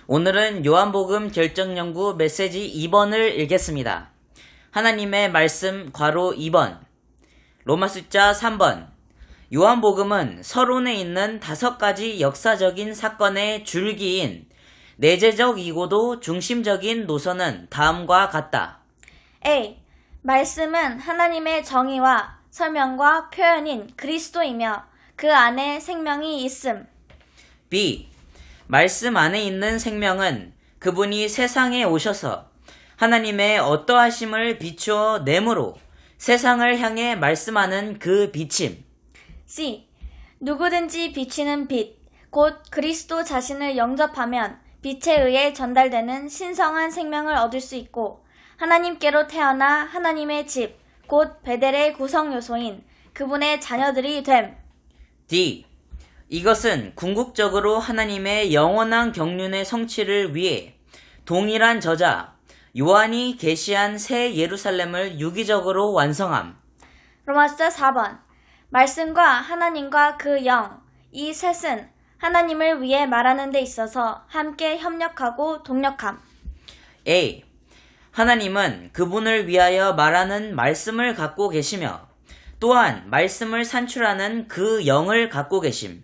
오늘은 요한복음 결정연구 메시지 2번을 읽겠습니다. 하나님의 말씀 괄호 2번, 로마 숫자 3번. 요한복음은 서론에 있는 5가지 역사적인 사건의 줄기인 내재적이고도 중심적인 노선은 다음과 같다. A. 말씀은 하나님의 정의와 설명과 표현인 그리스도이며 그 안에 생명이 있음. B. 말씀 안에 있는 생명은 그분이 세상에 오셔서 하나님의 어떠하심을 비추어 내므로 세상을 향해 말씀하는 그 빛임. C. 누구든지 비치는 빛, 곧 그리스도 자신을 영접하면 빛에 의해 전달되는 신성한 생명을 얻을 수 있고 하나님께로 태어나 하나님의 집, 곧 베델의 구성 요소인 그분의 자녀들이 됨. D. 이것은 궁극적으로 하나님의 영원한 경륜의 성취를 위해 동일한 저자 요한이 계시한 새 예루살렘을 유기적으로 완성함. 로마서 4번. 말씀과 하나님과 그 영, 이 셋은 하나님을 위해 말하는 데 있어서 함께 협력하고 동력함. A. 하나님은 그분을 위하여 말하는 말씀을 갖고 계시며 또한 말씀을 산출하는 그 영을 갖고 계심.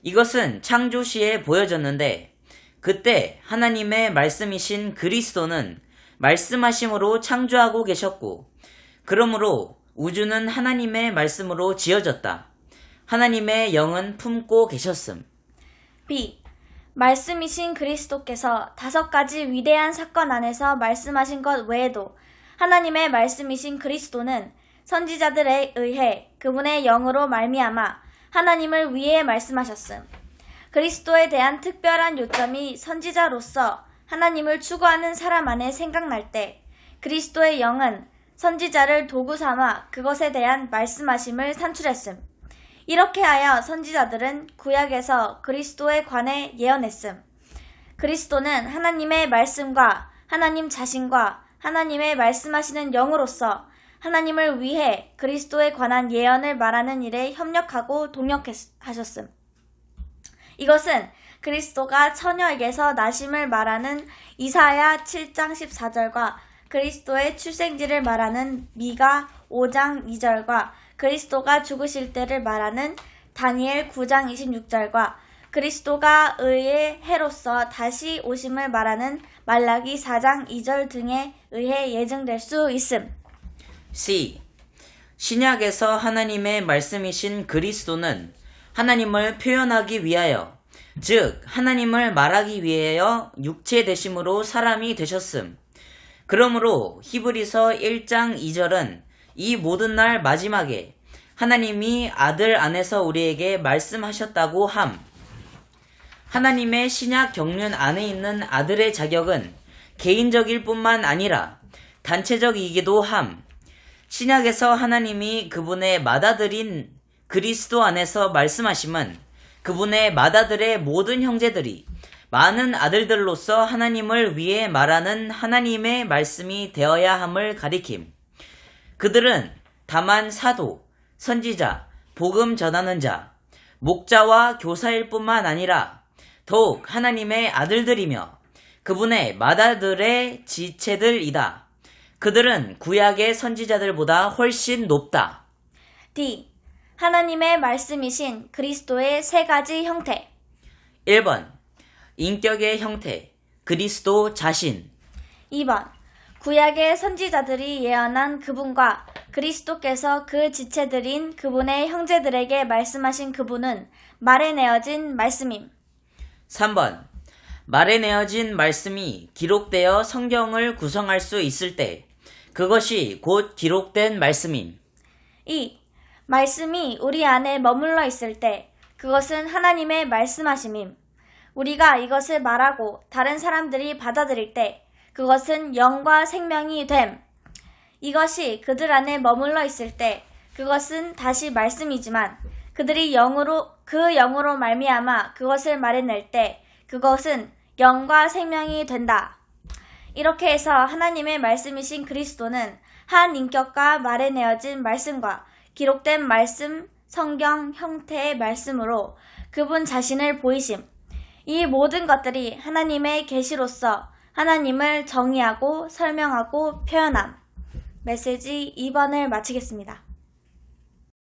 이것은 창조 시에 보여졌는데 그때 하나님의 말씀이신 그리스도는 말씀하심으로 창조하고 계셨고 그러므로 우주는 하나님의 말씀으로 지어졌다. 하나님의 영은 품고 계셨음. B. 말씀이신 그리스도께서 5가지 위대한 사건 안에서 말씀하신 것 외에도 하나님의 말씀이신 그리스도는 선지자들에 의해 그분의 영으로 말미암아 하나님을 위해 말씀하셨음. 그리스도에 대한 특별한 요점이 선지자로서 하나님을 추구하는 사람 안에 생각날 때 그리스도의 영은 선지자를 도구 삼아 그것에 대한 말씀하심을 산출했음. 이렇게 하여 선지자들은 구약에서 그리스도에 관해 예언했음. 그리스도는 하나님의 말씀과 하나님 자신과 하나님의 말씀하시는 영으로서 하나님을 위해 그리스도에 관한 예언을 말하는 일에 협력하고 동력하셨음. 이것은 그리스도가 처녀에게서 나심을 말하는 이사야 7장 14절과 그리스도의 출생지를 말하는 미가 5장 2절과 그리스도가 죽으실 때를 말하는 다니엘 9장 26절과 그리스도가 의의 해로서 다시 오심을 말하는 말라기 4장 2절 등에 의해 예증될 수 있음. C. 신약에서 하나님의 말씀이신 그리스도는 하나님을 표현하기 위하여 즉 하나님을 말하기 위하여 육체 되심으로 사람이 되셨음. 그러므로 히브리서 1장 2절은 이 모든 날 마지막에 하나님이 아들 안에서 우리에게 말씀하셨다고 함. 하나님의 신약 경륜 안에 있는 아들의 자격은 개인적일 뿐만 아니라 단체적이기도 함. 신약에서 하나님이 그분의 맏아들인 그리스도 안에서 말씀하심은 그분의 맏아들의 모든 형제들이 많은 아들들로서 하나님을 위해 말하는 하나님의 말씀이 되어야 함을 가리킴. 그들은 다만 사도, 선지자, 복음 전하는 자, 목자와 교사일 뿐만 아니라 더욱 하나님의 아들들이며 그분의 맏아들의 지체들이다. 그들은 구약의 선지자들보다 훨씬 높다. D. 하나님의 말씀이신 그리스도의 3가지 형태. 1번. 인격의 형태, 그리스도 자신. 2번. 구약의 선지자들이 예언한 그분과 그리스도께서 그 지체들인 그분의 형제들에게 말씀하신 그분은 말에 내어진 말씀임. 3번. 말에 내어진 말씀이 기록되어 성경을 구성할 수 있을 때 그것이 곧 기록된 말씀임. 2. 말씀이 우리 안에 머물러 있을 때 그것은 하나님의 말씀하심임. 우리가 이것을 말하고 다른 사람들이 받아들일 때 그것은 영과 생명이 됨. 이것이 그들 안에 머물러 있을 때 그것은 다시 말씀이지만 그들이 그 영으로 말미암아 그것을 말해낼 때 그것은 영과 생명이 된다. 이렇게 해서 하나님의 말씀이신 그리스도는 한 인격과 말에 내어진 말씀과 기록된 말씀, 성경 형태의 말씀으로 그분 자신을 보이심. 이 모든 것들이 하나님의 계시로서 하나님을 정의하고 설명하고 표현함. 메시지 2번을 마치겠습니다.